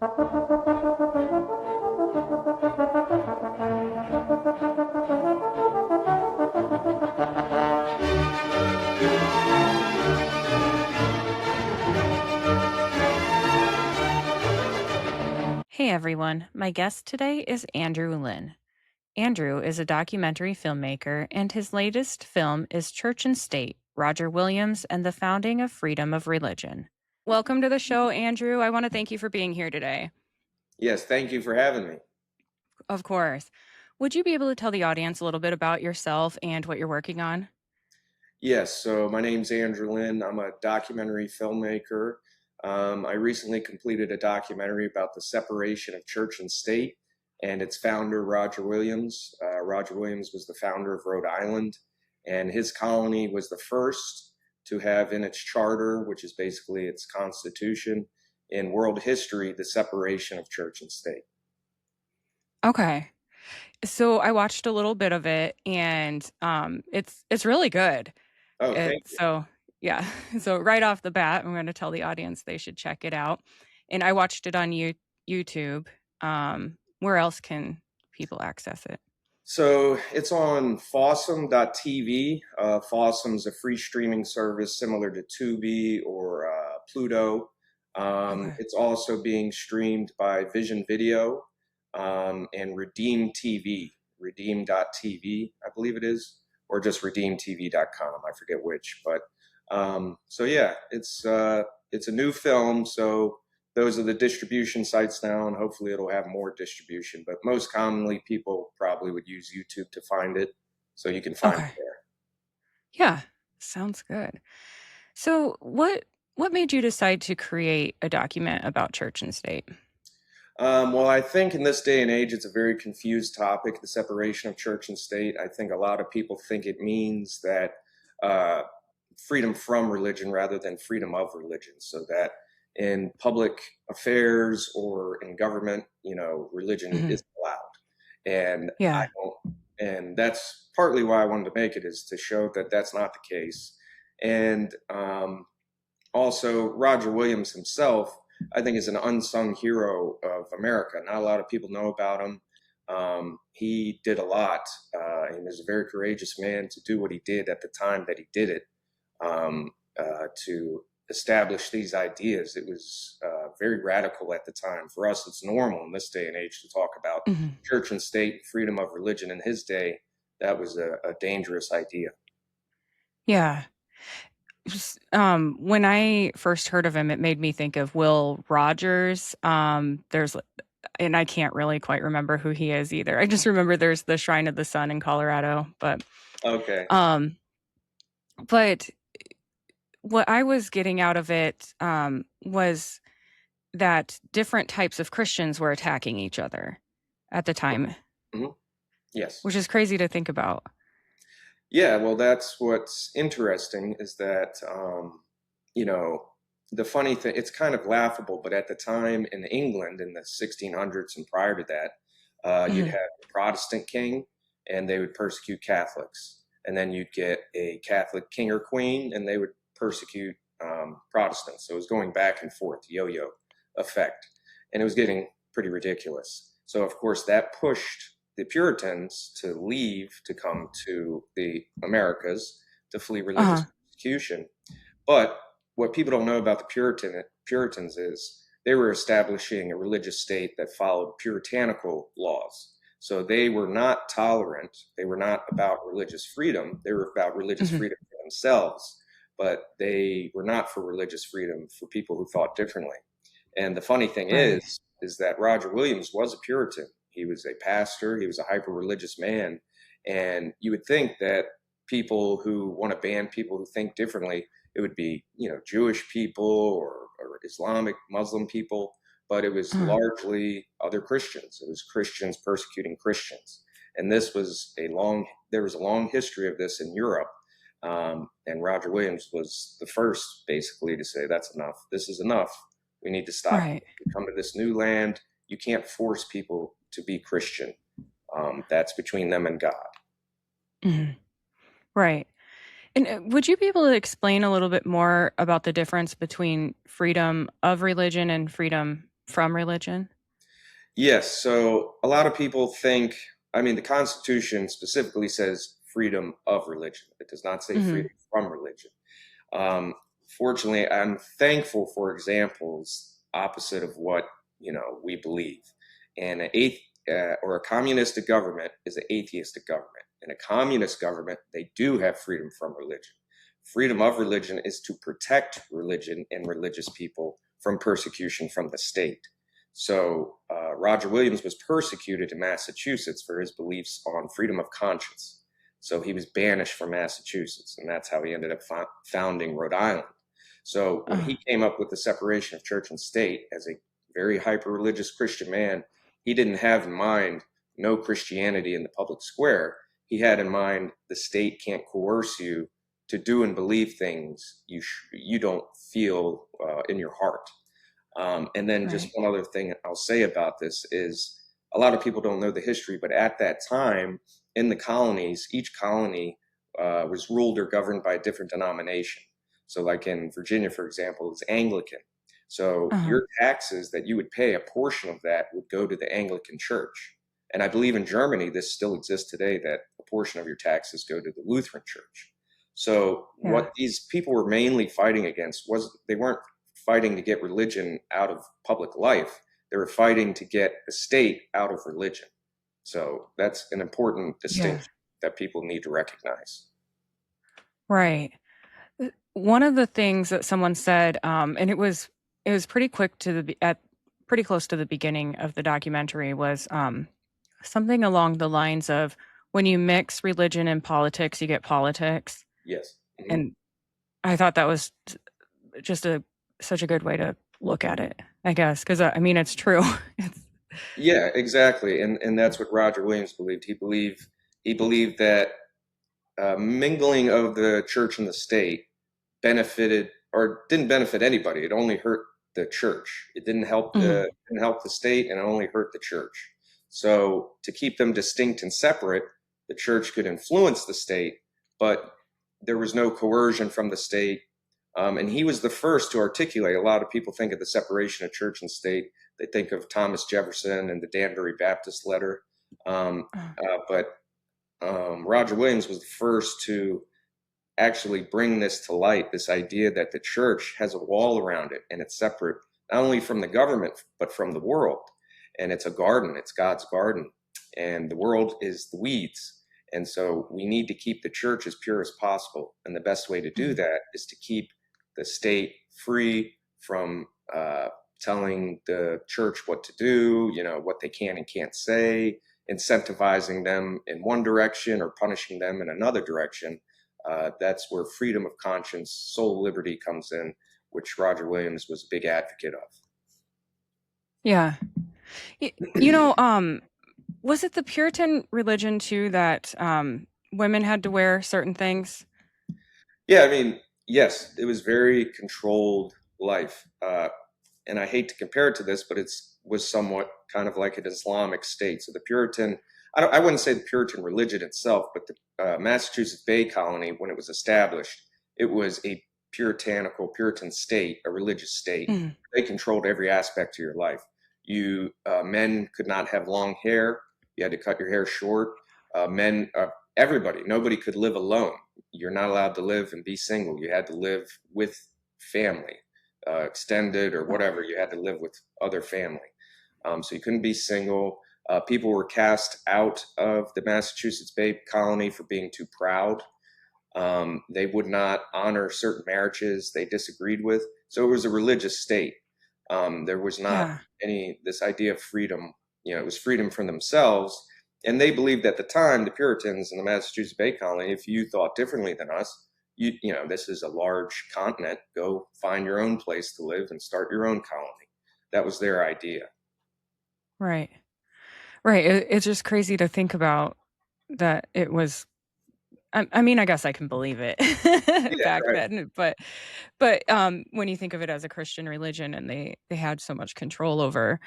Hey everyone, my guest today is Andrew Linn. Andrew is a documentary filmmaker, and his latest film is Church and State: Roger Williams and the Founding of Freedom of Religion. Welcome to the show, Andrew. I want to thank you for being here today. Yes, thank you for having me. Of course. Would you be able to tell the audience a little bit about yourself and what you're working on? Yes, so my name's Andrew Linn. I'm a documentary filmmaker. I recently completed a documentary about the separation of church and state and its founder, Roger Williams. Roger Williams was the founder of Rhode Island, and his colony was the first to have in its charter, which is basically its constitution, in world history, the separation of church and state. Okay. So I watched a little bit of it, and it's really good. Oh, thank you. So yeah. So right off the bat, I'm going to tell the audience they should check it out. And I watched it on YouTube. Where else can people access it? So it's on Fawsome.tv. Fawsome's a free streaming service similar to Tubi or Pluto. Okay. It's also being streamed by Vision Video and Redeem TV, Redeem.tv, I believe it is, or just RedeemTV.com. I forget which, but so yeah, it's a new film, so those are the distribution sites now, and hopefully it'll have more distribution. But most commonly, people probably would use YouTube to find it, so you can find it Okay. there. Yeah. Sounds good. So what made you decide to create a document about church and state? Well, I think in this day and age, it's a very confused topic, the separation of church and state. I think a lot of people think it means that uh, freedom from religion rather than freedom of religion, so that in public affairs or in government, religion Mhm. isn't allowed. And I Yeah. don't, and that's partly why I wanted to make it, is to show that that's not the case. And also, Roger Williams himself, I think, is an unsung hero of America. Not a lot of people know about him. He did a lot. He was a very courageous man to do what he did at the time that he did it, to establish these ideas. It was very radical at the time. For us, it's normal in this day and age to talk about Mhm. church and state, freedom of religion. In his day, that was a dangerous idea. Yeah. When I first heard of him, it made me think of Will Rogers. And I can't really quite remember who he is either. I just remember there's the Shrine of the Sun in Colorado, Okay. um, but what I was getting out of it was that different types of Christians were attacking each other at the time, Mhm. Yes. which is crazy to think about. Yeah, well, that's what's interesting is that, you know, the funny thing, it's kind of laughable, but at the time in England in the 1600s and prior to that, you'd Mhm. have the Protestant king and they would persecute Catholics. And then you'd get a Catholic king or queen and they would persecute Protestants. So it was going back and forth, yo yo effect. And it was getting pretty ridiculous. So, of course, that pushed the Puritans to leave to come to the Americas to flee religious Uh-huh. persecution. But what people don't know about the Puritans is they were establishing a religious state that followed puritanical laws. So they were not tolerant. They were not about religious freedom. They were about religious Mhm. freedom for themselves, but they were not for religious freedom for people who thought differently. And the funny thing Right. is that Roger Williams was a Puritan. He was a pastor. He was a hyper religious man. And you would think that people who want to ban people who think differently, it would be, Jewish people or Islamic Muslim people, but it was Uh-huh. largely other Christians. It was Christians persecuting Christians. And there was a long history of this in Europe. And Roger Williams was the first basically to say, that's enough. This is enough. We need to stop. Right. You come to this new land. You can't force people to be Christian. That's between them and God. Mhm. Right. And would you be able to explain a little bit more about the difference between freedom of religion and freedom from religion? Yes, so a lot of people think, I mean, the Constitution specifically says freedom of religion. It does not say Hmm. freedom from religion. Um, Fortunately, I'm thankful for examples opposite of what we believe. And a communistic government is an atheistic government. In a communist government, they do have freedom from religion. Freedom of religion is to protect religion and religious people from persecution from the state. So Roger Williams was persecuted in Massachusetts for his beliefs on freedom of conscience. So he was banished from Massachusetts, and that's how he ended up founding Rhode Island. So when Oh, he came up with the separation of church and state as a very hyper religious Christian man, he didn't have in mind no Christianity in the public square. He had in mind the state can't coerce you to do and believe things you don't feel in your heart. And then just right. one other thing I'll say about this is a lot of people don't know the history, but at that time in the colonies, each colony was ruled or governed by a different denomination. So, like in Virginia, for example, it's Anglican. So, Uh-huh. your taxes that you would pay, a portion of that would go to the Anglican Church. And I believe in Germany, this still exists today, that a portion of your taxes go to the Lutheran Church. So, Yeah. what these people were mainly fighting against was they weren't fighting to get religion out of public life. They were fighting to get the state out of religion. So that's an important Yeah. distinction that people need to recognize. Right. One of the things that someone said, and it was pretty quick to at pretty close to the beginning of the documentary was something along the lines of when you mix religion and politics, you get politics. Yes. Hmm. And I thought that was just a such a good way to look at it, I guess, because I mean it's true. It's, Yeah, exactly. And that's what Roger Williams believed. He believed that mingling of the church and the state benefited or didn't benefit anybody. It only hurt the church. It Mhm. didn't help the state, and it only hurt the church. So to keep them distinct and separate, the church could influence the state, but there was no coercion from the state. And he was the first to articulate. A lot of people think of the separation of church and state. They think of Thomas Jefferson and the Danbury Baptist letter. But Roger Williams was the first to actually bring this to light, this idea that the church has a wall around it and it's separate not only from the government but from the world. And it's a garden, it's God's garden, and the world is the weeds. And so we need to keep the church as pure as possible, and the best way to do Mhm. that is to keep the state free from telling the church what to do, what they can and can't say, incentivizing them in one direction or punishing them in another direction. That's where freedom of conscience, soul liberty comes in, which Roger Williams was a big advocate Yeah. You know, was it the Puritan religion too that women had to wear certain things? Yeah, I mean, yes, it was very controlled life. And I hate to compare it to this, but it's was somewhat kind of like an Islamic state. So the Puritan, I wouldn't say the Puritan religion itself, but the Massachusetts Bay Colony, when it was established, it was a Puritan state, a religious state. Mhm. They controlled every aspect of your life. You men could not have long hair. You had to cut your hair short. Everybody, nobody could live alone. You're not allowed to live and be single. You had to live with family, extended or whatever. You had to live with other family. So you couldn't be single. People were cast out of the Massachusetts Bay Colony for being too proud. They would not honor certain marriages they disagreed with. So it was a religious state. There was not Yeah. this idea of freedom. It was freedom from themselves. And they believed at the time, the Puritans in the Massachusetts Bay Colony, if you thought differently than us, this is a large continent. Go find your own place to live and start your own colony. That was their idea. Right. Right. It's just crazy to think about that it was I mean, I guess I can believe it Yeah, back right. then, when you think of it as a Christian religion and they had so much control over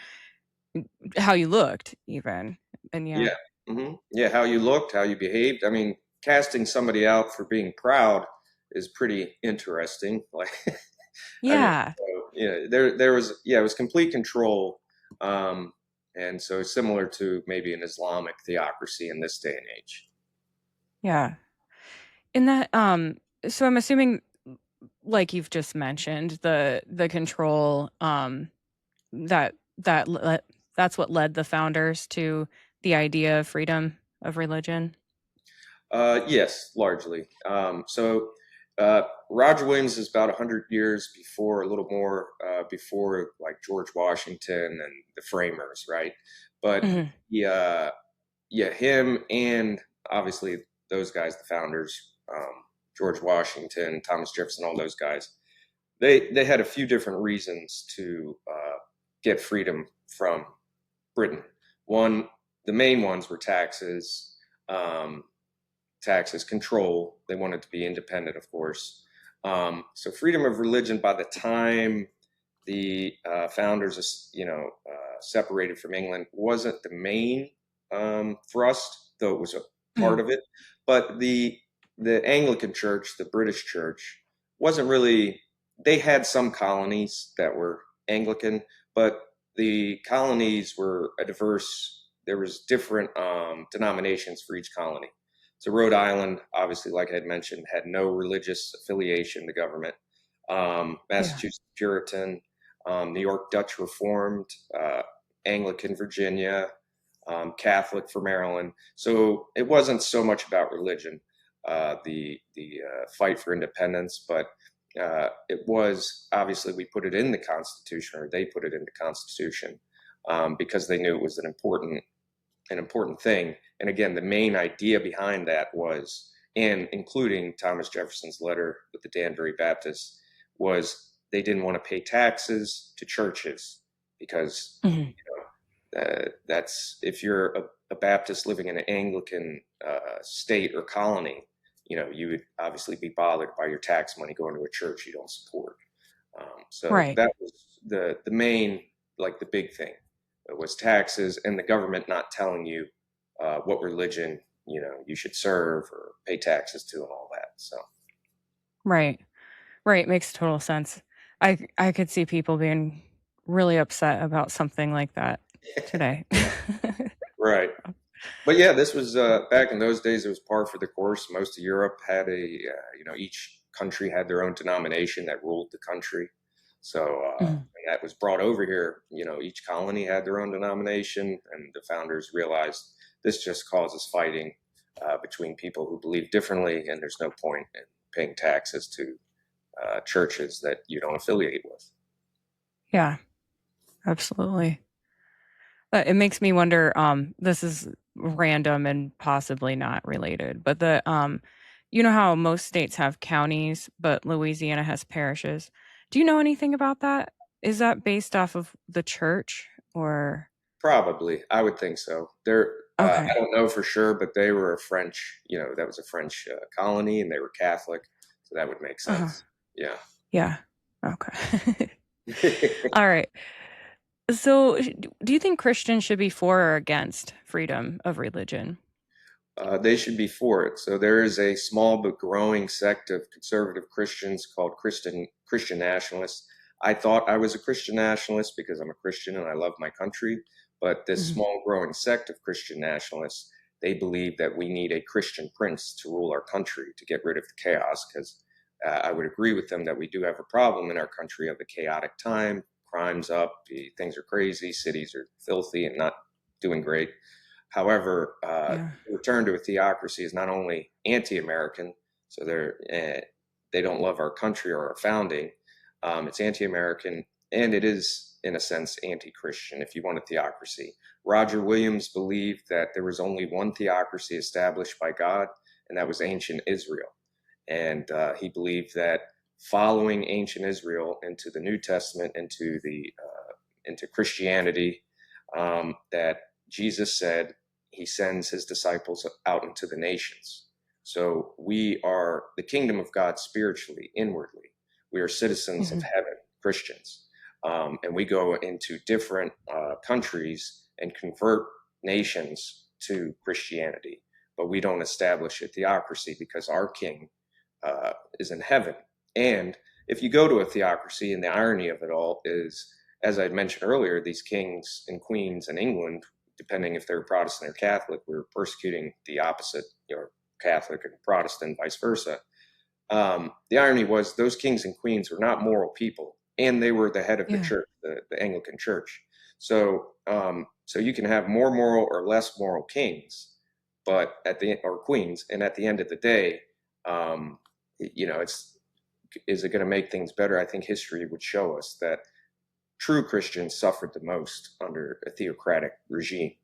how you looked even, and yeah. Yeah. Yeah, how you looked, how you behaved. I mean, casting somebody out for being proud is pretty interesting. Like, I mean, Yeah. there was, yeah, it was complete control. And so similar to maybe an Islamic theocracy in this day and age. Yeah. In that, so I'm assuming, like you've just mentioned, the control, that that le that's what led the founders to the idea of freedom of religion? Yes, largely. Roger Williams is about 100 years before, a little more before, like George Washington and the framers, right? But Mhm. yeah, yeah, him and obviously those guys, the founders, George Washington, Thomas Jefferson, all those guys, they had a few different reasons to get freedom from Britain. One, the main ones were taxes. Um, Taxes, control. They wanted to be independent, of course. So freedom of religion. By the time the founders, separated from England, wasn't the main thrust, though it was a part Mhm. of it. But the Anglican Church, the British Church, wasn't really. They had some colonies that were Anglican, but the colonies were a diverse. There was different denominations for each colony. So Rhode Island, obviously, like I had mentioned, had no religious affiliation to government. Yeah. Massachusetts Puritan, New York Dutch Reformed, Anglican Virginia, Catholic for Maryland. So it wasn't so much about religion, the fight for independence, but it was obviously we put it in the Constitution, or they put it in the Constitution, because they knew it was an important thing. And again, the main idea behind that was, and including Thomas Jefferson's letter with the Danbury Baptists, was they didn't want to pay taxes to churches because Mhm. that's if you're a Baptist living in an Anglican state or colony, you would obviously be bothered by your tax money going to a church you don't support. So Right. that was the main, like the big thing, was taxes and the government not telling you what religion you should serve or pay taxes to and all that. So Right. Right, makes total sense. I could see people being really upset about something like that today. right. But yeah, this was back in those days. It was par for the course. Most of Europe had each country had their own denomination that ruled the country. So Mhm. when that was brought over here, each colony had their own denomination, and the founders realized this just causes fighting between people who believe differently, and there's no point in paying taxes to churches that you don't affiliate with. Yeah, absolutely. It makes me wonder, this is random and possibly not related, but you know how most states have counties, but Louisiana has parishes. Do you know anything about that? Is that based off of the church or Probably, I would think so. I okay. don't know for sure, but they were a French, that was a French colony, and they were Catholic, so that would make Uh-huh. sense. Yeah. Yeah. Okay. All right. So, do you think Christians should be for or against freedom of religion? They should be for it. So there is a small but growing sect of conservative Christians called Christian nationalists. I thought I was a Christian nationalist because I'm a Christian and I love my country. But this Mhm. small growing sect of Christian nationalists, they believe that we need a Christian prince to rule our country to get rid of the chaos. Because I would agree with them that we do have a problem in our country of a chaotic time. Crime's up, things are crazy, cities are filthy and not doing great. However, Yeah. return to a theocracy is not only anti-American, so they don't love our country or our founding. It's anti-American, and it is, in a sense, anti-Christian. If you want a theocracy, Roger Williams believed that there was only one theocracy established by God, and that was ancient Israel. And he believed that following ancient Israel into the New Testament, into Christianity, that Jesus said he sends his disciples out into the nations. So we are the kingdom of God spiritually, inwardly. We are citizens of Mhm. heaven, Christians. And we go into different countries and convert nations to Christianity. But we don't establish a theocracy because our king is in heaven. And if you go to a theocracy, and the irony of it all is as I mentioned earlier, these kings and queens in England, depending if they're Protestant or Catholic, were persecuting the opposite, Catholic and Protestant, vice versa. The irony was those kings and queens were not moral people, and they were the head of the Yeah. church, the Anglican Church. So you can have more moral or less moral kings, but or queens, and at the end of the day, it's is it going to make things better? I think history would show us that true Christians suffered the most under a theocratic regime.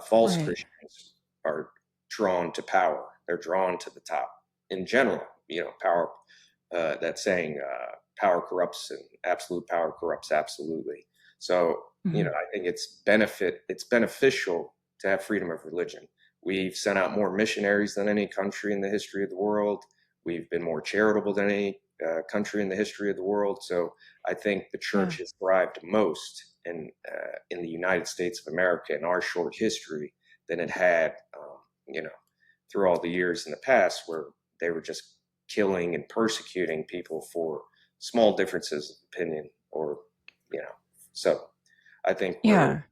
False Right. Christians are drawn to power. They're drawn to the top in general. Power. That saying, power corrupts, and absolute power corrupts absolutely. So, Mhm. I think it's beneficial to have freedom of religion. We've sent out more missionaries than any country in the history of the world. We've been more charitable than any country in the history of the world. So I think the Yeah. church has thrived most in the United States of America in our short history than it had, through all the years in the past where they were just killing and persecuting people for small differences of opinion, or so I think Yeah.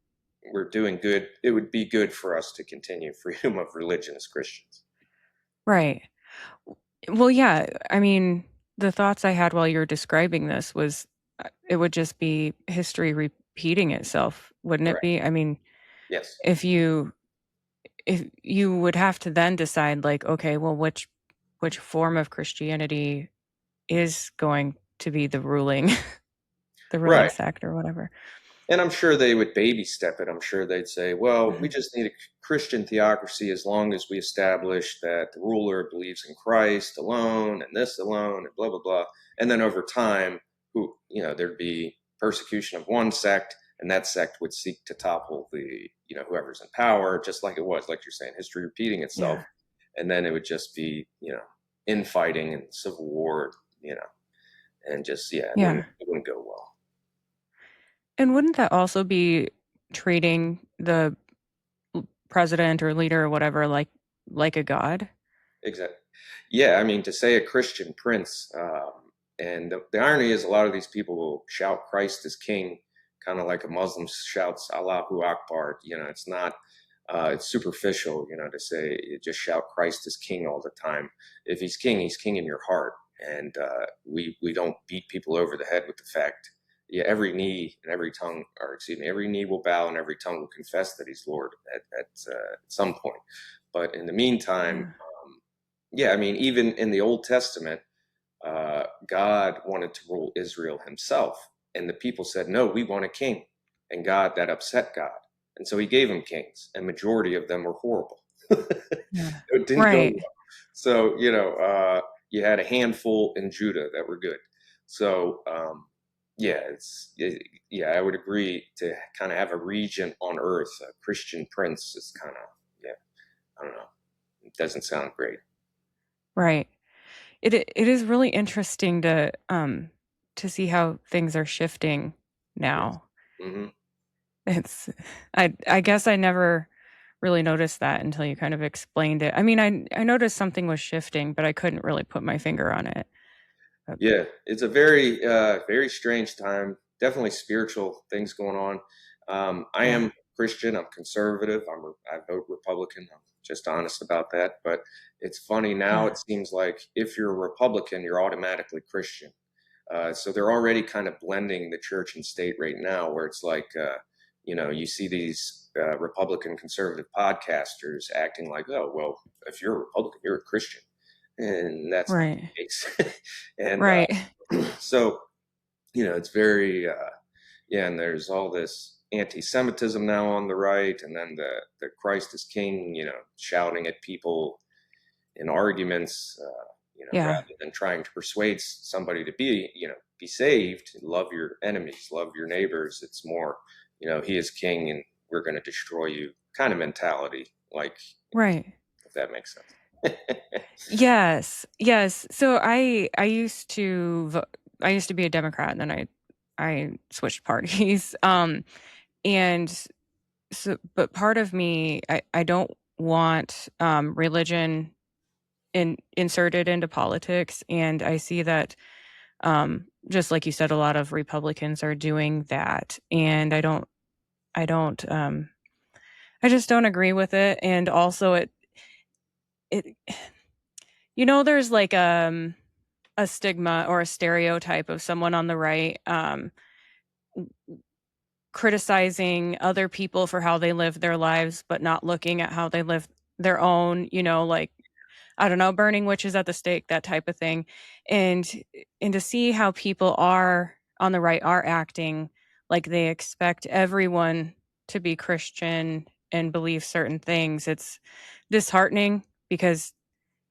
we're doing good. It would be good for us to continue freedom of religion as Christians. Right. Well, yeah. I mean, the thoughts I had while you were describing this was it would just be history repeating itself, wouldn't it Correct. be? I mean, Yes. if you if you would have to then decide like, okay, well, which form of Christianity is going to be the ruling the ruling Right. sect or whatever. And I'm sure they would baby step it. I'm sure they'd say, well, we Mhm. just need a Christian theocracy as long as we establish that the ruler believes in Christ alone and this alone and blah, blah, blah. And then over time, there'd be persecution of one sect, and that sect would seek to topple whoever's in power, just like it was, like you're saying, history repeating itself. Yeah. And then it would just be, infighting and civil war, and just, yeah, Yeah. it wouldn't go well. And wouldn't that also be treating the president or leader or whatever like a god? Exactly. Yeah, I mean, to say a Christian prince, and the irony is, a lot of these people will shout Christ is king, kind of like a Muslim shouts Allahu Akbar. It's not. It's superficial, to say just shout Christ is king all the time. If he's king in your heart, and we don't beat people over the head with the fact. Yeah, every knee and every tongue, or excuse me, every knee will bow and every tongue will confess that he's Lord at some point. But in the meantime, Yeah. yeah, I mean, even in the Old Testament, God wanted to rule Israel himself. And the people said, no, we want a king. And that upset God. And so he gave them kings, and majority of them were horrible. Yeah. It didn't go Right. well. So, you had a handful in Judah that were good. So, yeah, I would agree to kind of have a region on earth, a Christian prince is kind of, yeah, I don't know. It doesn't sound great. Right. It is really interesting to see how things are shifting Yes. now. Hmm. It's I guess I never really noticed that until you kind of explained it. I mean, I noticed something was shifting, but I couldn't really put my finger on it. Uh, Yeah, it's a very, very strange time. Definitely spiritual things going on. I Yeah. am Christian. I'm conservative. I vote Republican. I'm just honest about that. But it's funny now. Yeah. It seems like if you're a Republican, you're automatically Christian. So they're already kind of blending the church and state right now, where it's like, you see these Republican conservative podcasters acting like, oh, well, if you're a Republican, you're a Christian, and that's not Right. the case. And Right. so, it's very, yeah, and there's all this anti-Semitism now on the right, and then the Christ is King, shouting at people in arguments, Yeah. rather than trying to persuade somebody to be saved, love your enemies, love your neighbors. It's more, he is king and we're going to destroy you kind of mentality, like, Right. if that makes sense. Yes. Yes. So I used to be a Democrat and then I switched parties. And so but part of me I don't want religion inserted into politics, and I see that just like you said, a lot of Republicans are doing that, and I don't, I just don't agree with it. And also, it, there's like a stigma or a stereotype of someone on the right criticizing other people for how they live their lives, but not looking at how they live their own, like, I don't know, burning witches at the stake, that type of thing. And to see how people are on the right are acting like they expect everyone to be Christian and believe certain things, it's disheartening, because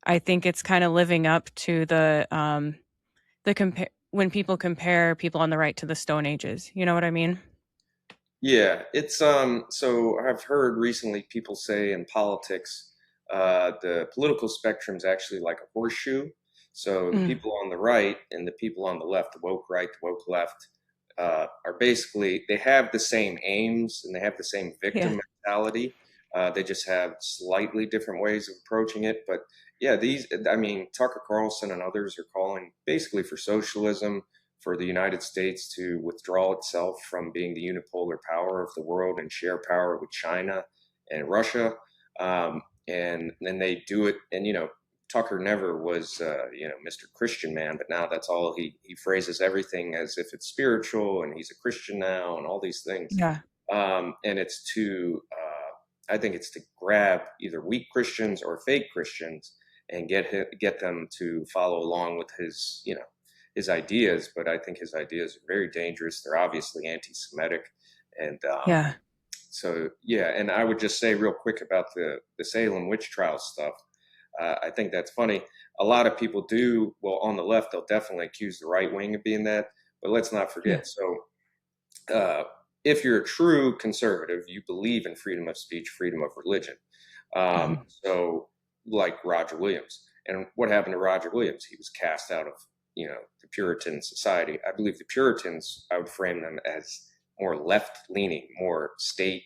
I think it's kind of living up to when people compare people on the right to the Stone Ages. You know what I mean? Yeah, it's so I've heard recently people say in politics, the political spectrum is actually like a horseshoe. So the Mm, people on the right and the people on the left, the woke right, the woke left, are basically, they have the same aims and they have the same yeah. victim mentality. They just have slightly different ways of approaching it. But yeah, I mean, Tucker Carlson and others are calling basically for socialism, for the United States to withdraw itself from being the unipolar power of the world and share power with China and Russia. And then they do it. And, Tucker never was, Mr. Christian man, but now that's all he phrases everything as if it's spiritual and he's a Christian now and all these things. Yeah. And I think it's to grab either weak Christians or fake Christians and get them to follow along with his ideas. But I think his ideas are very dangerous. They're obviously anti-Semitic, and Yeah. so yeah. And I would just say real quick about the Salem witch trial stuff. I think that's funny. A lot of people do, well, on the left, they'll definitely accuse the right wing of being that. But let's not Yeah. forget. So if you're a true conservative, you believe in freedom of speech, freedom of religion. Mhm. So like Roger Williams. And what happened to Roger Williams? He was cast out of, the Puritan society. I believe the Puritans, I would frame them as more left leaning, more state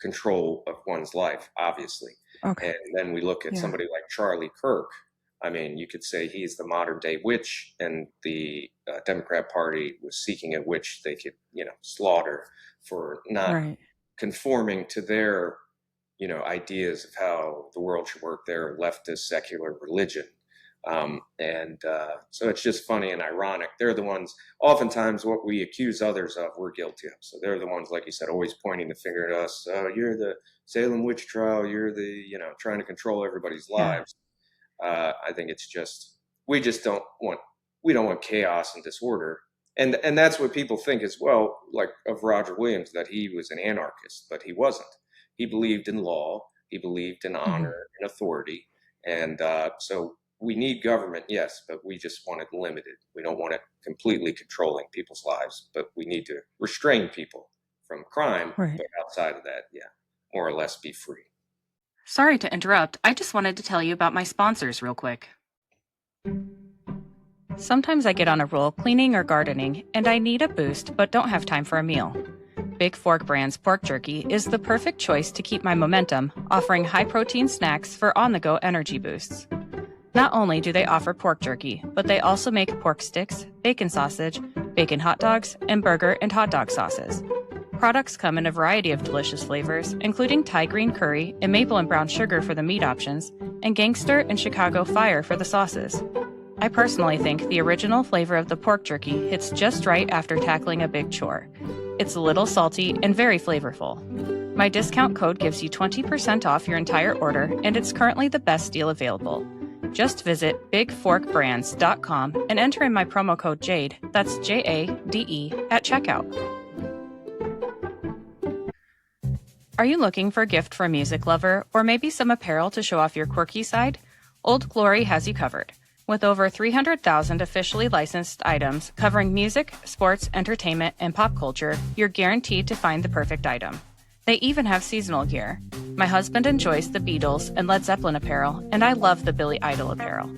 control of one's life, obviously. Okay. And then we look at Yeah. somebody like Charlie Kirk. I mean, you could say he's the modern day witch, and the Democrat Party was seeking a witch they could, slaughter for not Right. conforming to their, ideas of how the world should work, their leftist secular religion. So it's just funny and ironic. They're the ones, oftentimes, what we accuse others of, we're guilty of. So they're the ones, like you said, always pointing the finger at us. Oh, you're the Salem witch trial. You're the, trying to control everybody's Yeah. lives. I think it's just, we just don't want, we don't want chaos and disorder. And that's what people think as well, like of Roger Williams, that he was an anarchist, but he wasn't. He believed in law. He believed in Mhm. honor and authority. And so we need government, yes, but we just want it limited. We don't want it completely controlling people's lives, but we need to restrain people from crime. Right. But outside of that, yeah, more or less be free. Sorry to interrupt. I just wanted to tell you about my sponsors real quick. Sometimes I get on a roll cleaning or gardening, and I need a boost but don't have time for a meal. Big Fork Brand's pork jerky is the perfect choice to keep my momentum, offering high-protein snacks for on-the-go energy boosts. Not only do they offer pork jerky, but they also make pork sticks, bacon sausage, bacon hot dogs, and burger and hot dog sauces. Products come in a variety of delicious flavors, including Thai green curry and maple and brown sugar for the meat options, and gangster and Chicago fire for the sauces. I personally think the original flavor of the pork jerky hits just right after tackling a big chore. It's a little salty and very flavorful. My discount code gives you 20% off your entire order, and it's currently the best deal available. Just visit bigforkbrands.com and enter in my promo code JADE, that's JADE, at checkout. Are you looking for a gift for a music lover, or maybe some apparel to show off your quirky side? Old Glory has you covered. With over 300,000 officially licensed items covering music, sports, entertainment, and pop culture, you're guaranteed to find the perfect item. They even have seasonal gear. My husband enjoys the Beatles and Led Zeppelin apparel, and I love the Billy Idol apparel.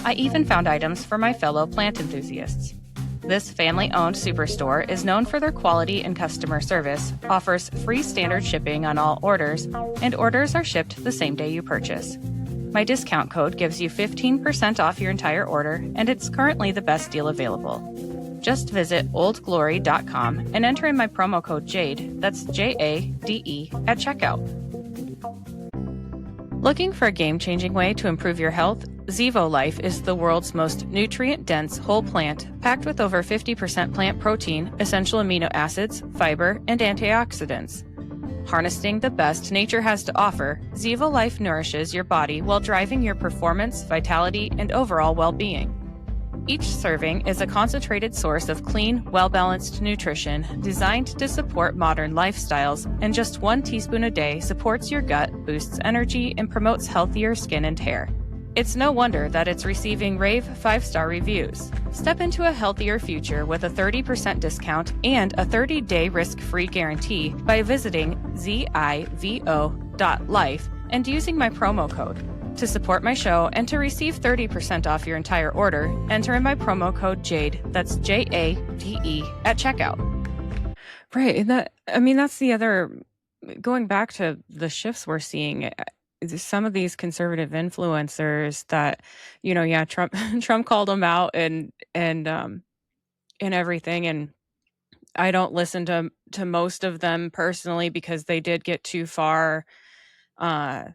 I even found items for my fellow plant enthusiasts. This family-owned superstore is known for their quality and customer service, offers free standard shipping on all orders, and orders are shipped the same day you purchase. My discount code gives you 15% off your entire order, and it's currently the best deal available. Just visit oldglory.com and enter in my promo code JADE, that's JADE, at checkout. Looking for a game-changing way to improve your health? Zevo Life is the world's most nutrient-dense whole plant, packed with over 50% plant protein, essential amino acids, fiber, and antioxidants. Harnessing the best nature has to offer, Zevo Life nourishes your body while driving your performance, vitality, and overall well-being. Each serving is a concentrated source of clean, well-balanced nutrition designed to support modern lifestyles, and just 1 teaspoon a day supports your gut, boosts energy, and promotes healthier skin and hair. It's no wonder that it's receiving rave 5-star reviews. Step into a healthier future with a 30% discount and a 30-day risk-free guarantee by visiting zivo.life and using my promo code. To support my show and to receive 30% off your entire order, enter in my promo code JADE, that's JADE, at checkout. Right. And that's the other, going back to the shifts we're seeing, some of these conservative influencers that, Trump Trump called them out and everything. And I don't listen to most of them personally because they did get too far. I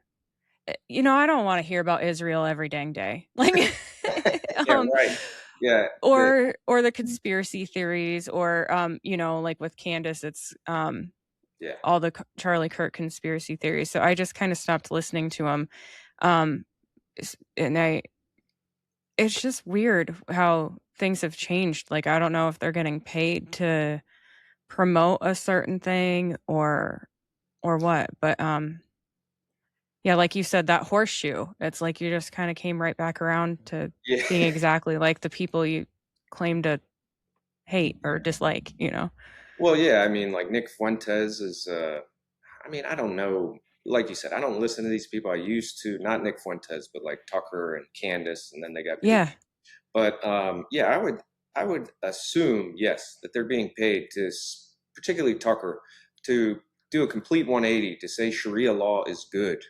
don't want to hear about Israel every dang day. Yeah, um, right. Yeah, or the conspiracy theories, or like with Candace, it's yeah, all the Charlie Kirk conspiracy theories. So I just kind of stopped listening to them. And it's just weird how things have changed. Like, I don't know if they're getting paid to promote a certain thing or what, but yeah, like you said, that horseshoe, it's like you just kind of came right back around to being yeah. exactly like the people you claim to hate or dislike. Well, yeah. I mean, like Nick Fuentes is. I mean, I don't know. Like you said, I don't listen to these people. I used to, not Nick Fuentes, but like Tucker and Candace, and then they got paid. Yeah. But yeah, I would assume, yes, that they're being paid to, particularly Tucker, to do a complete 180, to say Sharia law is good,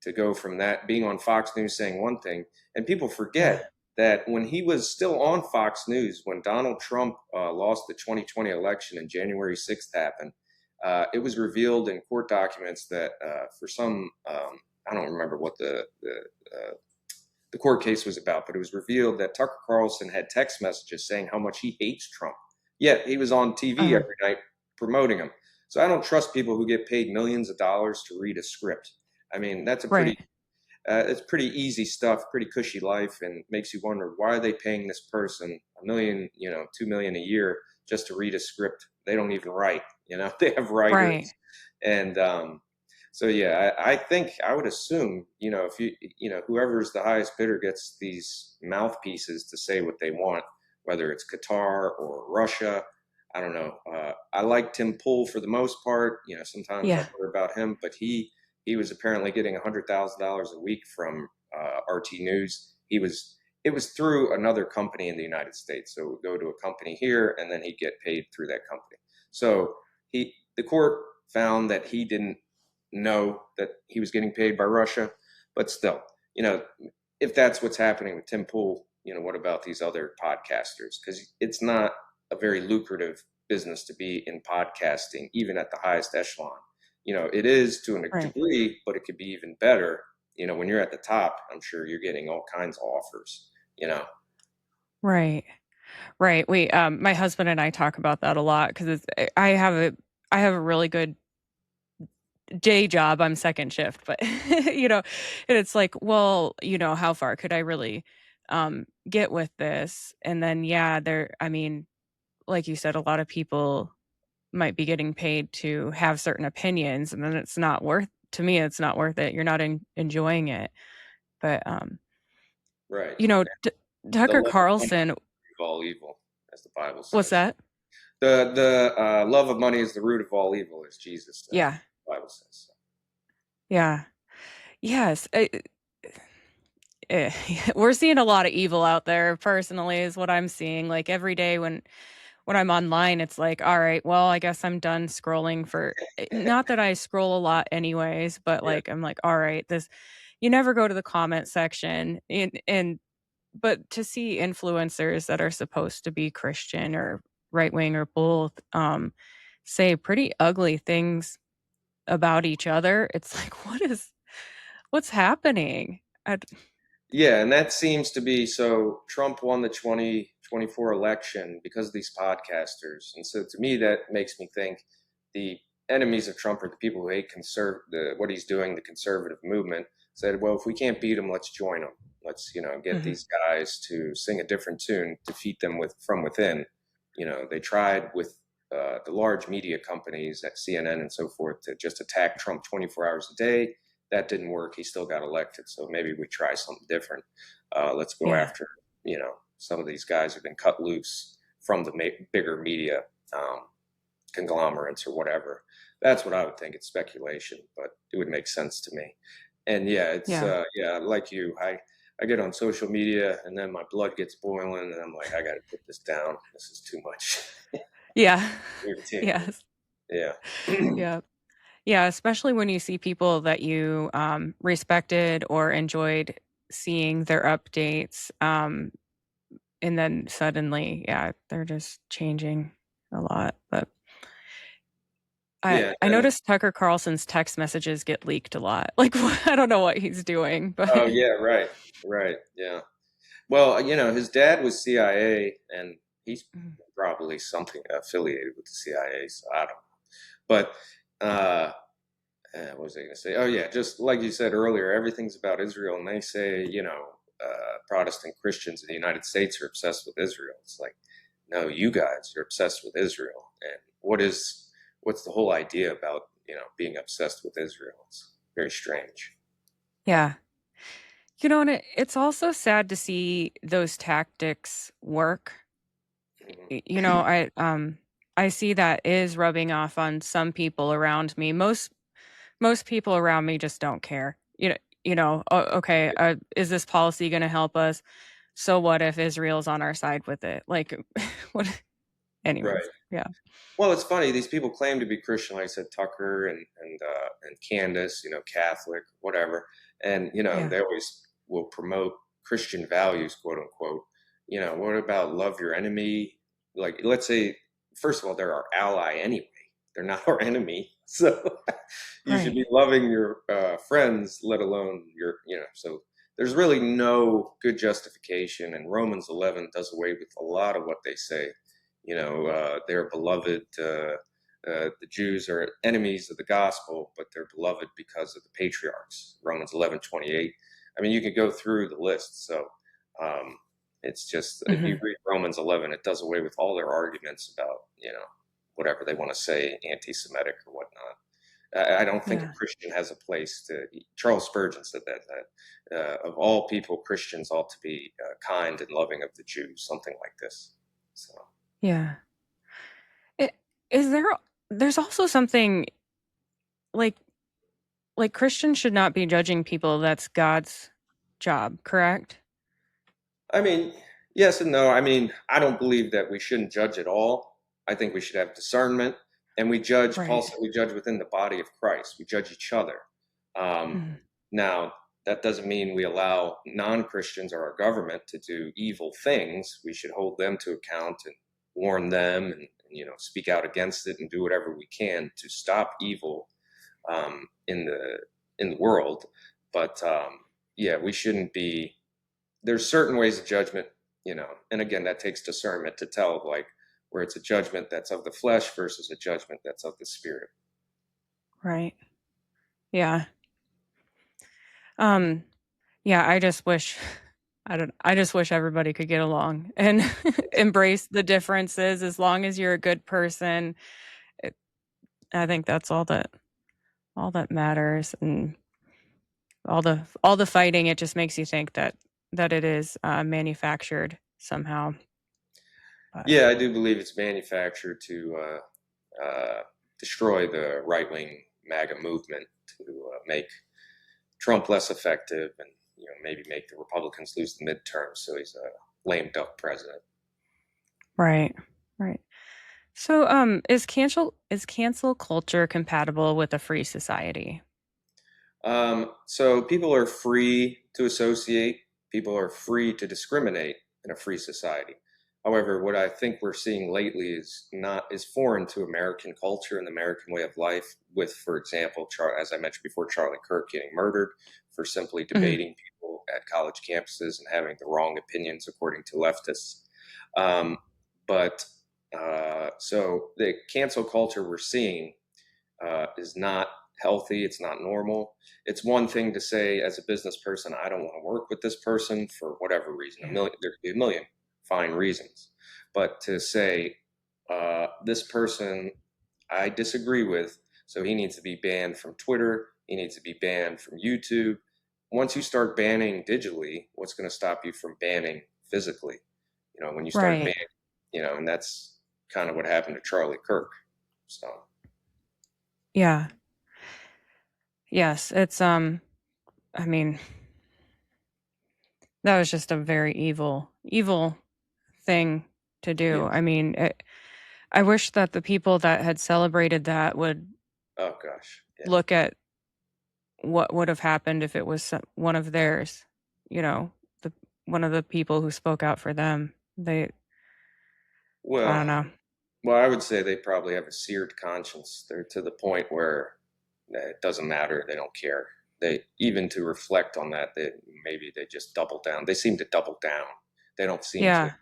to go from that being on Fox News saying one thing, and people Yeah. forget that when he was still on Fox News, when Donald Trump lost the 2020 election and January 6th happened, it was revealed in court documents that for some, I don't remember what the court case was about, but it was revealed that Tucker Carlson had text messages saying how much he hates Trump. Yet he was on TV Uh-huh. every night promoting him. So I don't trust people who get paid millions of dollars to read a script. I mean, that's a Right. it's pretty easy stuff, pretty cushy life, and makes you wonder, why are they paying this person a million, 2 million a year just to read a script they don't even write? They have Right. writers, and so yeah, I think I would assume, if whoever's the highest bidder gets these mouthpieces to say what they want, whether it's Qatar or Russia. I don't know. I like Tim Pool for the most part. Sometimes I Yeah. worry about him, but he was apparently getting $100,000 a week from RT News. It was through another company in the United States, so it would go to a company here, and then he'd get paid through that company. So the court found that he didn't know that he was getting paid by Russia, but still, if that's what's happening with Tim Pool, what about these other podcasters? Because it's not a very lucrative business to be in podcasting, even at the highest echelon. It is to a Right. degree, but it could be even better. When you're at the top, I'm sure you're getting all kinds of offers. Right. Right. My husband and I talk about that a lot because I have a really good day job. I'm second shift, but and it's like, well, how far could I really get with this? And then yeah, I mean, like you said, a lot of people might be getting paid to have certain opinions, and then to me, it's not worth it. You're not enjoying it. But Right. you know, D- The Tucker love of money is Carlson, the root of all evil, as the Bible what's says. that? The love of money is the root of all evil, as Jesus said. Yeah. The Bible says. So. Yeah. Yes. We're seeing a lot of evil out there, personally, is what I'm seeing. Like every day when I'm online, it's like, all right, well, I guess I'm done scrolling not that I scroll a lot anyways, but Yeah. like I'm like, all right, this you never go to the comment section and but to see influencers that are supposed to be Christian or right wing or both, say pretty ugly things about each other, it's like, what's happening? Yeah, and that seems to be so. Trump won the 2024 election because of these podcasters. And so to me, that makes me think the enemies of Trump are the people who hate what he's doing, the conservative movement, said, well, if we can't beat him, let's join him. Let's, get Mhm. these guys to sing a different tune, defeat them from within. They tried with the large media companies at CNN and so forth to just attack Trump 24 hours a day. That didn't work. He still got elected. So maybe we try something different. Let's go Yeah. after, some of these guys who've been cut loose from the bigger media conglomerates or whatever. That's what I would think. It's speculation, but it would make sense to me. And yeah, it's Yeah. yeah, like you, I get on social media and then my blood gets boiling and I'm like, I got to put this down. This is too much. Yeah. Irritating. Yes. Yeah. Yeah. Yeah, especially when you see people that you, respected or enjoyed seeing their updates, and then suddenly, yeah, they're just changing a lot, but I Yeah. I And noticed Tucker Carlson's text messages get leaked a lot. Like, I don't know what he's doing, but oh yeah, right. Right. Yeah. Well, his dad was CIA, and he's Mhm. probably something affiliated with the CIA. So I don't know. But uh, what was I going to say? Oh yeah, just like you said earlier, everything's about Israel, and they say Protestant Christians in the United States are obsessed with Israel. It's like, no, you guys are obsessed with Israel, and what's the whole idea about being obsessed with Israel? It's very strange. Yeah. And it's also sad to see those tactics work. Mhm. I see that is rubbing off on some people around me. Most people around me just don't care. "Oh, okay, is this policy gonna help us? So what if Israel's on our side with it?" Like, what Right. anyways, yeah. Well, it's funny. These people claim to be Christian, like I said, Tucker and Candace, Catholic, whatever, and Yeah. they always will promote Christian values, quote unquote. What about love your enemy? Like, let's say, first of all, they're our ally anyway. They're not our enemy, so you should Right. be loving your friends, let alone So there's really no good justification, and Romans 11 does away with a lot of what they say. They're beloved. The Jews are enemies of the gospel, but they're beloved because of the patriarchs. Romans 11:28. I mean, you could go through the list. So um, it's just if you Mhm. read Romans 11, it does away with all their arguments about whatever they want to say, anti-Semitic or whatnot. I don't think a Yeah. Christian has a place to. Charles Spurgeon said that of all people, Christians ought to be kind and loving of the Jews, something like this. So. Yeah. I Is there's also something like Christians should not be judging people, that's God's job, correct? I mean, yes and no. I mean, I don't believe that we shouldn't judge at all. I think we should have discernment, and we judge. Paul Right. said we judge within the body of Christ. We judge each other. Um, Mhm. now, that doesn't mean we allow non-Christians or our government to do evil things. We should hold them to account and warn them, and speak out against it, and do whatever we can to stop evil in the world. But yeah, we shouldn't be there's certain ways of judgment, and again, that takes discernment to tell, like, where it's a judgment that's of the flesh versus a judgment that's of the spirit. Right. Yeah. Um, yeah, I just wish everybody could get along and embrace the differences as long as you're a good person. It I think that's all that matters, and all the fighting, it just makes you think that it is, manufactured somehow, but Yeah, I do believe it's manufactured to destroy the right wing MAGA movement, to make Trump less effective, and maybe make the Republicans lose the midterms, so he's a lame duck president. right, right. So, is cancel culture compatible with a free society? So people are free to associate. People are free to discriminate in a free society. However, what I think we're seeing lately is foreign to American culture and the American way of life. With, for example, as I mentioned before, Charlie Kirk getting murdered for simply Mhm. debating people at college campuses and having the wrong opinions according to leftists. Um, but so the cancel culture we're seeing is not healthy. It's not normal. It's one thing to say as a business person, I don't want to work with this person for whatever reason. Yeah. There could be a million fine reasons, but to say this person I disagree with, so he needs to be banned from Twitter. He needs to be banned from YouTube. Once you start banning digitally, what's going to stop you from banning physically? When you start Right. banning, and that's kind of what happened to Charlie Kirk. So Yeah. Yes, it's I mean, that was just a very evil thing to do. yeah. I mean, I wish that the people that had celebrated that would Oh gosh. Yeah. look at what would have happened if it was one of theirs, you know, the one of the people who spoke out for them. I Well, don't know. I would say they probably have a seared conscience. They're to the point where it doesn't matter. They don't care. They even to reflect on that, maybe they just double down. They seem to double down. They don't seem to Yeah.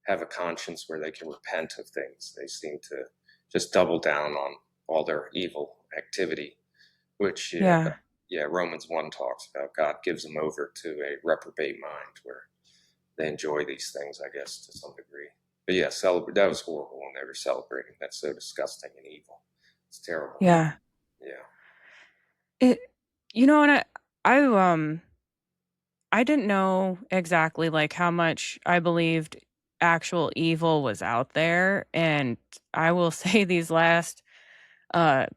have a conscience where they can repent of things. They seem to just double down on all their evil activity, which Yeah. yeah, Romans 1 talks about. God gives them over to a reprobate mind where they enjoy these things, I guess, to some degree. But yeah, that was horrible when they were celebrating. That's so disgusting and evil. It's terrible. Yeah. Yeah. It and I didn't know exactly like how much I believed actual evil was out there, and I will say these last uh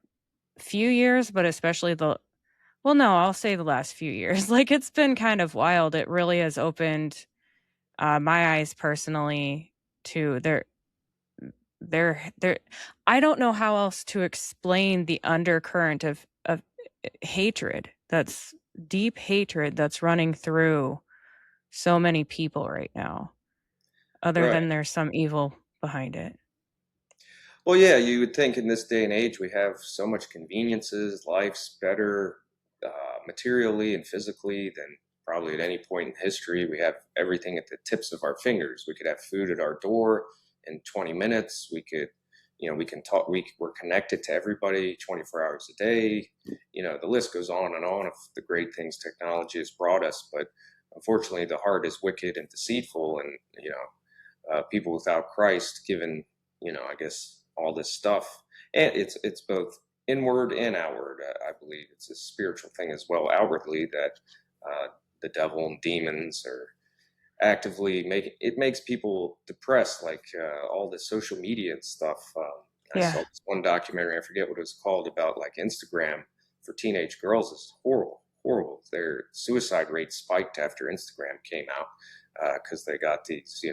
few years, but especially well, no, I'll say the last few years. Like it's been kind of wild. It really has opened my eyes personally to there I don't know how else to explain the undercurrent of hatred, that's deep hatred that's running through so many people right now, other Right. than there's some evil behind it. Well, yeah, you would think in this day and age we have so much conveniences, life's better materially and physically than probably at any point in history. We have everything at the tips of our fingers. We could have food at our door in 20 minutes. We can talk. We're connected to everybody 24 hours a day. The list goes on and on of the great things technology has brought us. But unfortunately, the heart is wicked and deceitful, and people without Christ, given I guess all this stuff, and it's both inward and outward. I believe it's a spiritual thing as well. Outwardly, that the devil and demons are actively making it makes people depressed, like all the social media and stuff. I Yeah. saw this one documentary, I forget what it was called, about like Instagram for teenage girls is horrible, horrible. Their suicide rate spiked after Instagram came out because they got these,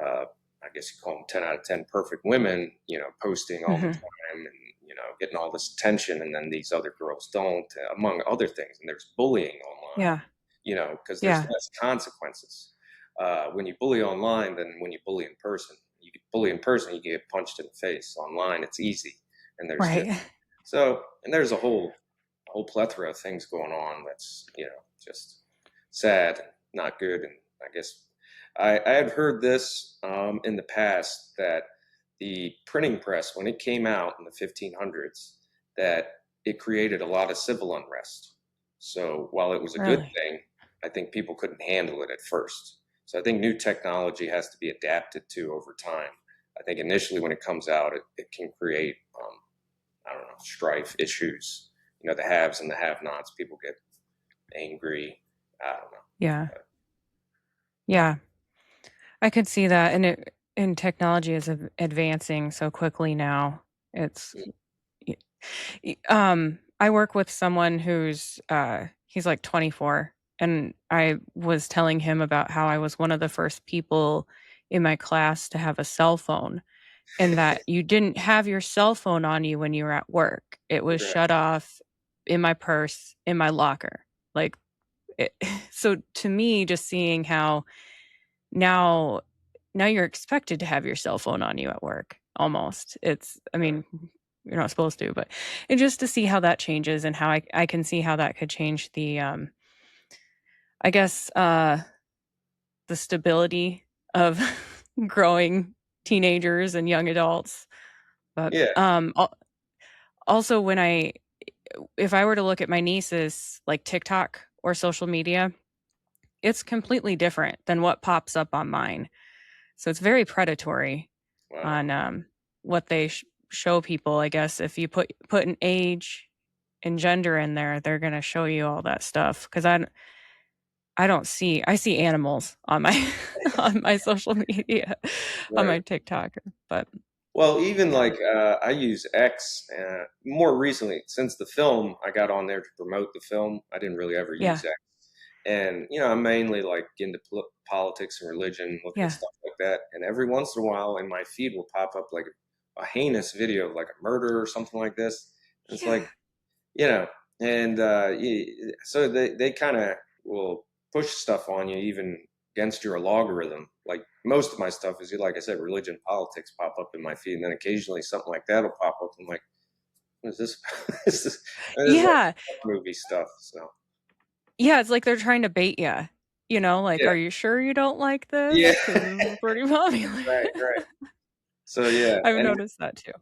I guess you call them 10 out of 10 perfect women, posting all the Mhm. time and, getting all this attention. And then these other girls don't, among other things. And there's bullying online, Yeah. because there's Yeah. less consequences when you bully online than when you bully in person. You bully in person, you get punched in the face. Online, it's easy. And there's just Right. and there's a whole plethora of things going on that's just sad, not good, and I guess I had heard this in the past that the printing press, when it came out in the 1500s, that it created a lot of civil unrest. So while it was a good Really. thing, I think people couldn't handle it at first. So I think new technology has to be adapted to over time. I think initially when it comes out, it can create I don't know, strife, issues. The haves and the have-nots. People get angry. I don't know. Yeah. Yeah. I could see that, and technology is advancing so quickly now. It's y I work with someone who's, he's, like, 24, and I was telling him about how I was one of the first people in my class to have a cell phone, and that you didn't have your cell phone on you when you were at work. It was Right. shut off in my purse, in my locker. Like, it, so to me, just seeing how now now you're expected to have your cell phone on you at work almost. It's I Right. mean, you're not supposed to, but and just to see how that changes and how I can see how that could change the I guess the stability of growing teenagers and young adults. But Yeah. also when I if I were to look at my nieces like TikTok or social media, it's completely different than what pops up on mine. So it's very predatory Wow. on what they show people. I guess if you put an age and gender in there, they're gonna show you all that stuff. Because I don't see I see animals on my on my social media on Right. my TikTok, but Well, even yeah, like I use X more recently since the film. I got on there to promote the film. I didn't really ever yeah, use X, and I'm mainly like into politics and religion, looking at yeah, stuff like that. And every once in a while, in my feed will pop up like a heinous video of like a murder or something like this. And it's like yeah, you know, and so they kind of will push stuff on you even against your logarithm. Like most of my stuff is, like I said, religion, politics pop up in my feed, and then occasionally something like that will pop up. I'm like, what is this? This is like yeah, movie stuff. So yeah. It's like they're trying to bait you. You know, like, yeah, are you sure you don't like yeah, this? Because this is pretty popular. right, right. So yeah, I've noticed that too.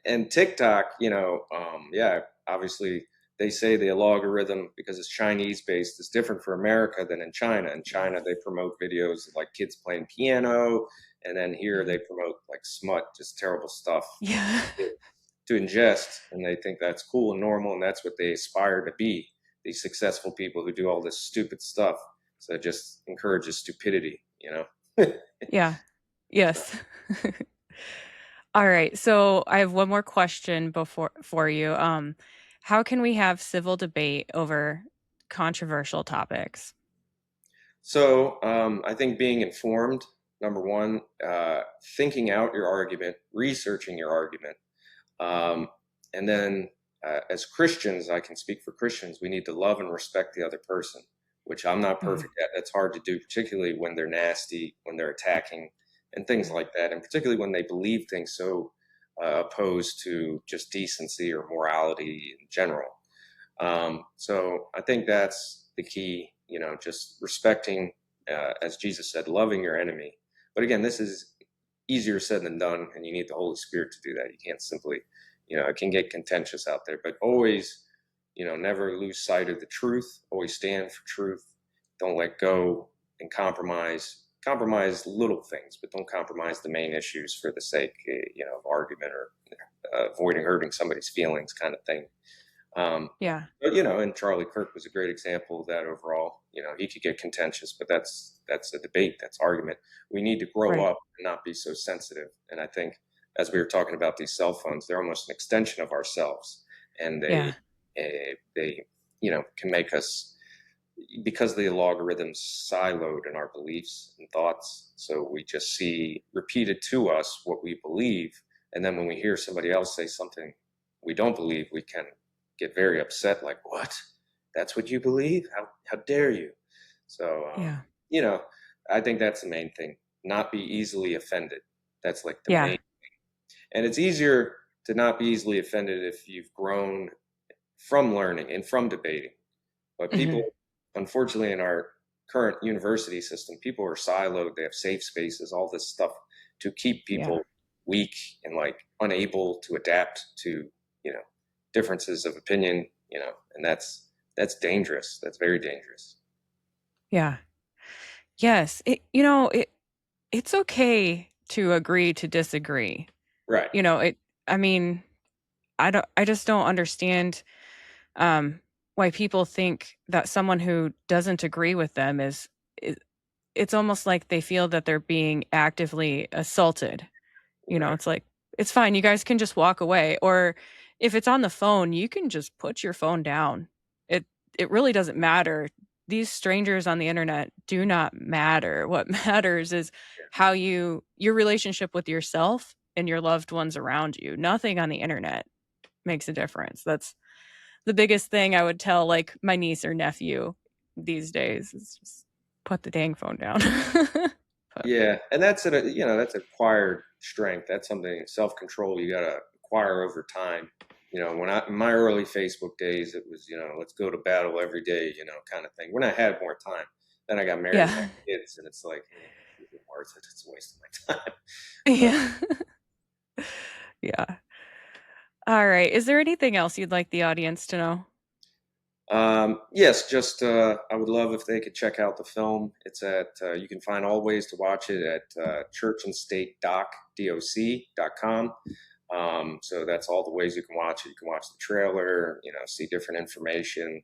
and TikTok, yeah, obviously they say the logarithm because it's Chinese based is different for America than in China. In China, they promote videos of, like kids playing piano, and then here they Mhm. promote like smut, just terrible stuff Yeah, to ingest, and they think that's cool and normal, and that's what they aspire to be. These successful people who do all this stupid stuff, so it just encourages stupidity. yeah, So. yes. All right. So I have one more question before for you. How can we have civil debate over controversial topics? So I think being informed, number one, thinking out your argument, researching your argument, um, and then as Christians, I can speak for Christians, we need to love and respect the other person, which I'm not Mhm. perfect at. That's hard to do, particularly when they're nasty, when they're attacking, and things Mhm. like that, and particularly when they believe things so opposed to just decency or morality in general. So I think that's the key, just respecting, as Jesus said, loving your enemy. But again, this is easier said than done, and you need the Holy Spirit to do that. You can't simply, it can get contentious out there, but always, never lose sight of the truth. Always stand for truth. Don't let go and compromise. Compromise little things, but don't compromise the main issues for the sake, of argument or avoiding hurting somebody's feelings, kind of thing. Um, Yeah. but and Charlie Kirk was a great example of that overall. He could get contentious, but that's a debate, that's argument. We need to grow Right. up and not be so sensitive. And I think, as we were talking about these cell phones, they're almost an extension of ourselves, and they Yeah. they can make us, because the logarithms siloed in our beliefs and thoughts. So we just see repeated to us what we believe, and then when we hear somebody else say something we don't believe, we can get very upset. Like, what? That's what you believe? How dare you? So Yeah. you know, I think that's the main thing. Not be easily offended. That's like the main. Yeah. And it's easier to not be easily offended if you've grown from learning and from debating. But people, Mhm. unfortunately, in our current university system, people are siloed. They have safe spaces, all this stuff to keep Yeah. people weak and like unable to adapt to, you know, differences of opinion, and that's dangerous. That's very dangerous. Yeah. Yes. It's okay to agree to disagree. Right. It I mean, I just don't understand um why people think that someone who doesn't agree with them is it's almost like they feel that they're being actively assaulted. Right. It's like, "It's fine, you guys can just walk away," or if it's on the phone, you can just put your phone down. It it really doesn't matter. These strangers on the internet do not matter. What matters is how your relationship with yourself and your loved ones around you. Nothing on the internet makes a difference. That's the biggest thing I would tell, like, my niece or nephew. these days. It's just put the dang phone down. But Yeah, and that's acquired strength. That's something self-control you gotta acquire over time. When I in my early Facebook days, it was let's go to battle every day, kind of thing. When I had more time, then I got married and yeah. had kids, and it's like, is it worth it? It's a waste of my time. But Yeah. Yeah. All right. Is there anything else you'd like the audience to know? yes, just I would love if they could check out the film. It's at you can find all ways to watch it at churchandstatedoc.com. So that's all the ways you can watch it. You can watch the trailer, see different information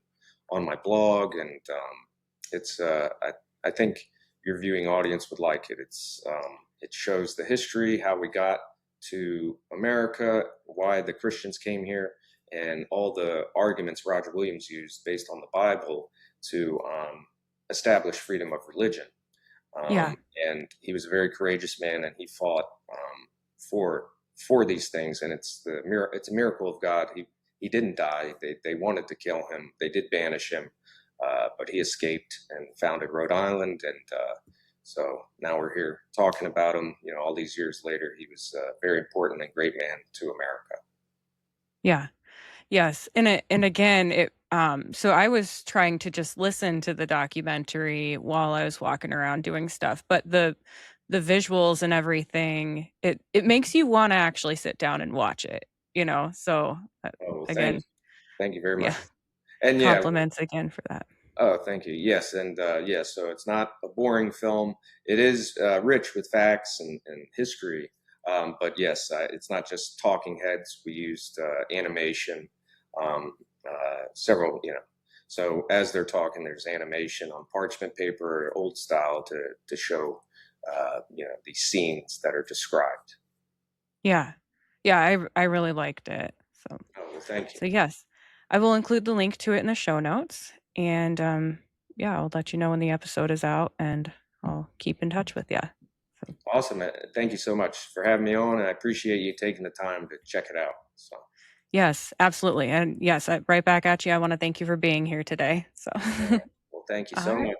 on my blog, and I think your viewing audience would like it. It shows the history, how we got to America, why the Christians came here, and all the arguments Roger Williams used based on the Bible to establish freedom of religion. Yeah. And he was a very courageous man, and he fought for for these things. And it's a miracle of God. He didn't die. They wanted to kill him. They did banish him, but he escaped and founded Rhode Island. And so now we're here talking about him. All these years later, he was a very important and great man to America. Yeah. Yes, and again, so I was trying to just listen to the documentary while I was walking around doing stuff, but the visuals and everything, it makes you wanna actually sit down and watch it, so, Oh, well, again, thank you very much. yeah, And yeah, compliments again for that. oh, thank you. Yes, and so it's not a boring film. It is rich with facts and history. But yes, it's not just talking heads. We used animation, several. So as they're talking, there's animation on parchment paper, old style, to show these scenes that are described. Yeah. Yeah, I really liked it, so Oh, well, thank you. so yes, I will include the link to it in the show notes, and, yeah, I'll let you know when the episode is out, and I'll keep in touch with you. So Awesome. Thank you so much for having me on. And I appreciate you taking the time to check it out. So, yes, absolutely, and yes, right back at you. I wanna thank you for being here today, so all right. Well, thank you so Alright.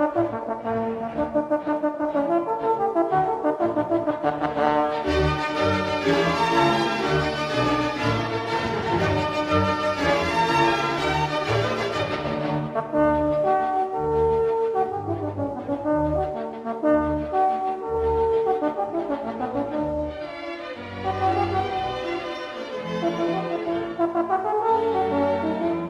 much.